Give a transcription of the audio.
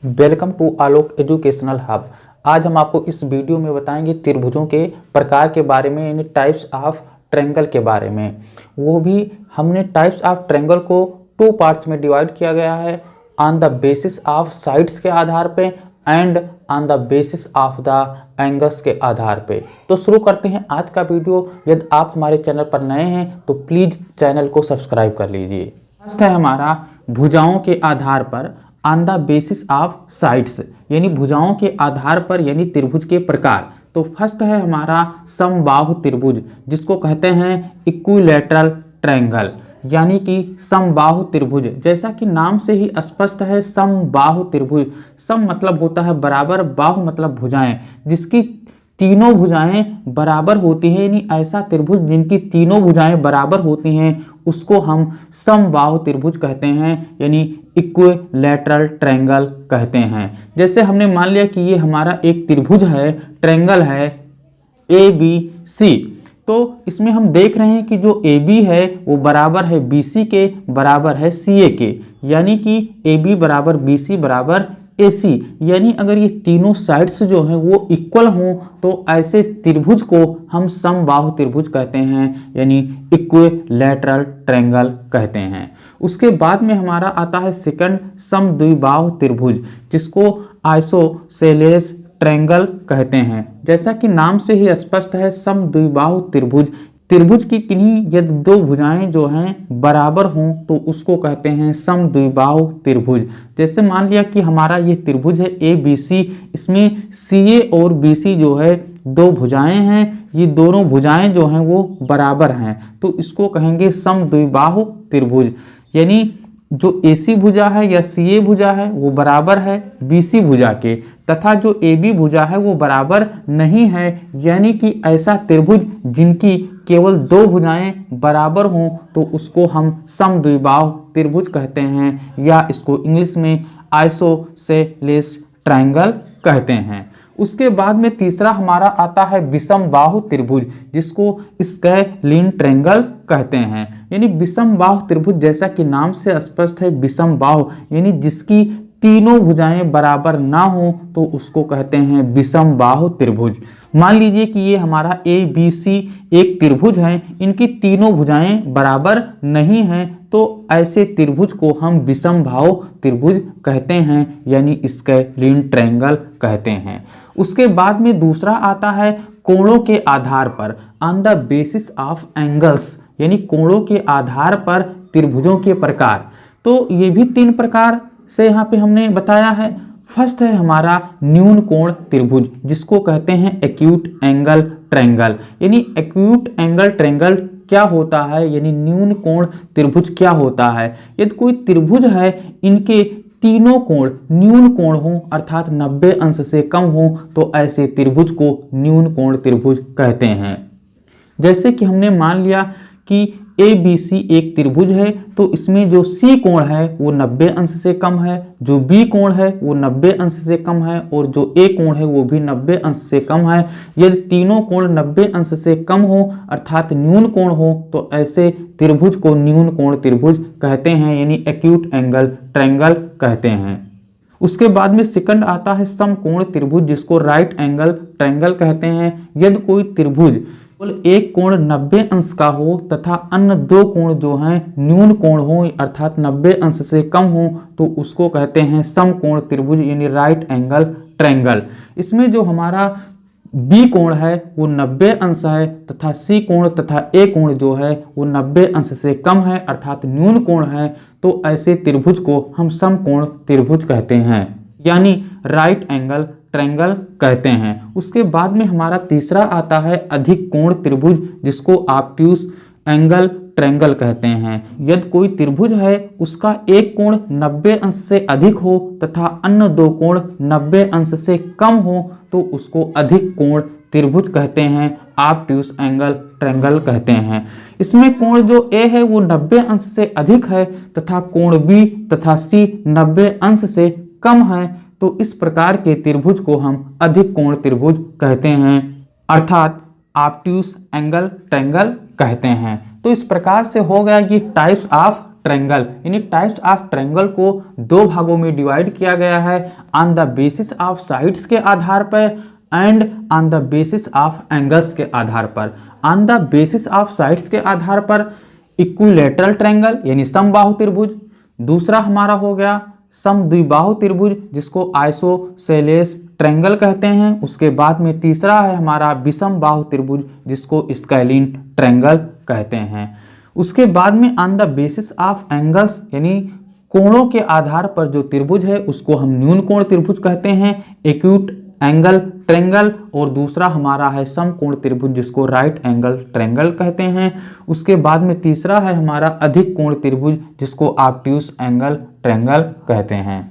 Welcome to Alok educational hub. आज हम आपको इस वीडियो में बताएंगे त्रिभुजों के प्रकार के बारे में, यानी टाइप्स ऑफ ट्रायंगल के बारे में। वो भी हमने टाइप्स ऑफ ट्रायंगल को 2 पार्ट्स में डिवाइड किया गया है, on the basis of sides के आधार पे and on the basis of the angles के आधार पे। तो शुरू करते हैं आज का वीडियो। यदि आप हमारे चैनल पर नए हैं तो प्लीज़ चैनल को सब्सक्राइब कर लीजिए। फर्स्ट है हमारा भुजाओं के आधार पर, on the basis of sides, यानी भुजाओं के आधार पर, यानी त्रिभुज के प्रकार। तो फर्स्ट है हमारा समबाहु त्रिभुज, जिसको कहते हैं इक्विलैटरल ट्रायंगल, यानी कि समबाहु त्रिभुज। जैसा कि नाम से ही स्पष्ट है, समबाहु त्रिभुज। सम मतलब होता है बराबर, बाहु मतलब भुजाएं, जिसकी तीनों भुजाएं बराबर होती हैं, यानी ऐसा त्रिभुज जिनकी तीनों भुजाएं बराबर होती हैं उसको हम समबाहु त्रिभुज कहते हैं, यानी इक्विलैटरल ट्रायंगल कहते हैं। जैसे हमने मान लिया कि ये हमारा एक त्रिभुज है, ट्रायंगल है ABC। तो इसमें हम देख रहे हैं कि जो AB है वो बराबर है BC के, बराबर है CA के, यानी कि AB बराबर BC बराबर AC। यानी अगर ये तीनों साइड्स जो हैं वो इक्वल हों तो ऐसे त्रिभुज को हम समबाहु त्रिभुज कहते हैं, यानी इक्विलैटरल ट्रायंगल कहते हैं। उसके बाद में हमारा आता है सेकंड, समद्विबाहु त्रिभुज, जिसको आइसोसेलेस ट्रायंगल कहते हैं। जैसा कि नाम से ही स्पष्ट है, समद्विबाहु त्रिभुज, त्रिभुज की किन्हीं यदि दो भुजाएं जो हैं बराबर हों तो उसको कहते हैं समद्विबाहु त्रिभुज। जैसे मान लिया कि हमारा ये त्रिभुज है ABC, इसमें CA और BC जो है दो भुजाएं हैं, ये दोनों भुजाएं जो हैं वो बराबर हैं, तो इसको कहेंगे समद्विबाहु त्रिभुज। यानी जो AC भुजा है या CA भुजा है वो बराबर है BC भुजा के, तथा जो AB भुजा है वो बराबर नहीं है, यानी कि ऐसा त्रिभुज जिनकी केवल दो भुजाएं बराबर हों तो उसको हम समद्विबाहु त्रिभुज कहते हैं, या इसको इंग्लिश में आइसोसेलेस ट्रायंगल कहते हैं। उसके बाद में तीसरा हमारा आता है विषमबाहु त्रिभुज, जिसको स्केलीन ट्रायंगल कहते हैं। यानी विषमबाहु त्रिभुज, जैसा कि नाम से स्पष्ट है, विषमबाहु यानी जिसकी तीनों भुजाएं बराबर ना हो तो उसको कहते हैं विषमबाहु त्रिभुज। मान लीजिए कि ये हमारा ABC एक त्रिभुज है, इनकी तीनों भुजाएं बराबर नहीं हैं, तो ऐसे त्रिभुज को हम विषमबाहु त्रिभुज कहते हैं, यानी स्केलीन ट्रायंगल कहते हैं। उसके बाद में दूसरा आता है कोणों के आधार पर, on the basis of angles, यानी कोणों के आधार पर त्रिभुजों के प्रकार। तो ये भी 3 प्रकार से यहाँ पे हमने बताया है। फर्स्ट है हमारा न्यून कोण त्रिभुज, जिसको कहते हैं एक्यूट एंगल ट्रायंगल। यानी एक्यूट एंगल ट्रायंगल क्या होता है, यानी न्यून कोण त्रिभुज क्या होता है। यदि कोई त्रिभुज है, इनके तीनों कोण न्यून कोण हो, अर्थात 90 अंश से कम हो, तो ऐसे त्रिभुज को न्यून कोण त्रिभुज कहते हैं। जैसे कि हमने मान लिया कि ABC एक त्रिभुज है, तो इसमें जो C कोण है वो 90 अंश से कम है, जो B कोण है वो 90 अंश से कम है, और जो A कोण है वो भी 90 अंश से कम है। यदि तीनों कोण 90 अंश से कम हो, अर्थात न्यून कोण हो, तो ऐसे त्रिभुज को न्यून कोण त्रिभुज कहते हैं, यानी एक्यूट एंगल ट्रायंगल कहते हैं। उसके बाद में सेकंड आता है समकोण त्रिभुज, जिसको राइट एंगल ट्रायंगल कहते हैं। यदि कोई त्रिभुज केवल एक कोण 90 अंश का हो तथा अन्य दो कोण जो हैं न्यून कोण हो, अर्थात 90 अंश से कम हो, तो उसको कहते हैं समकोण त्रिभुज, यानी राइट एंगल ट्रायंगल। इसमें जो हमारा B कोण है वो 90 अंश है, तथा C कोण तथा A कोण जो है वो 90 अंश से कम है, अर्थात न्यून कोण है, तो ऐसे त्रिभुज को हम समकोण त्रिभुज कहते हैं, यानी राइट एंगल ट्रायंगल कहते हैं। उसके बाद में हमारा तीसरा आता है अधिक कोण त्रिभुज, जिसको ऑब्ट्यूज एंगल ट्रायंगल कहते हैं। यदि कोई त्रिभुज है, उसका एक कोण 90 अंश से अधिक हो तथा अन्य दो कोण 90 अंश से कम हो, तो उसको अधिक कोण त्रिभुज कहते हैं, ऑब्ट्यूज एंगल ट्रायंगल कहते हैं। इसमें कोण जो A है वो 90 अंश से अधिक है, तथा कोण B तथा C 90 अंश से कम है, तो इस प्रकार के त्रिभुज को हम अधिक कोण त्रिभुज कहते हैं, अर्थात ऑब्ट्यूज एंगल ट्रायंगल कहते हैं। तो इस प्रकार से हो गया ये टाइप्स ऑफ ट्रायंगल, यानी टाइप्स ऑफ ट्रायंगल को दो भागों में डिवाइड किया गया है, on the basis of sides के आधार पर and on the basis of angles के आधार पर। On the basis of sides के आधार पर इक्विलैटरल ट्रायंगल यानी समबाहु त्रिभुज, दूसरा हमारा हो गया समद्विबाहु त्रिभुज जिसको आइसोसेलेस ट्रायंगल कहते हैं, उसके बाद में तीसरा है हमारा विषम बाहु त्रिभुज जिसको स्केलिन ट्रायंगल कहते हैं। उसके बाद में on the basis of angles यानी कोणों के आधार पर जो त्रिभुज है उसको हम न्यून कोण त्रिभुज कहते हैं, एक्यूट एंगल ट्रायंगल, और दूसरा हमारा है समकोण त्रिभुज जिसको राइट एंगल ट्रायंगल कहते हैं। उसके बाद में तीसरा है हमारा अधिक कोण त्रिभुज जिसको ऑब्ट्यूस एंगल ट्रायंगल कहते हैं।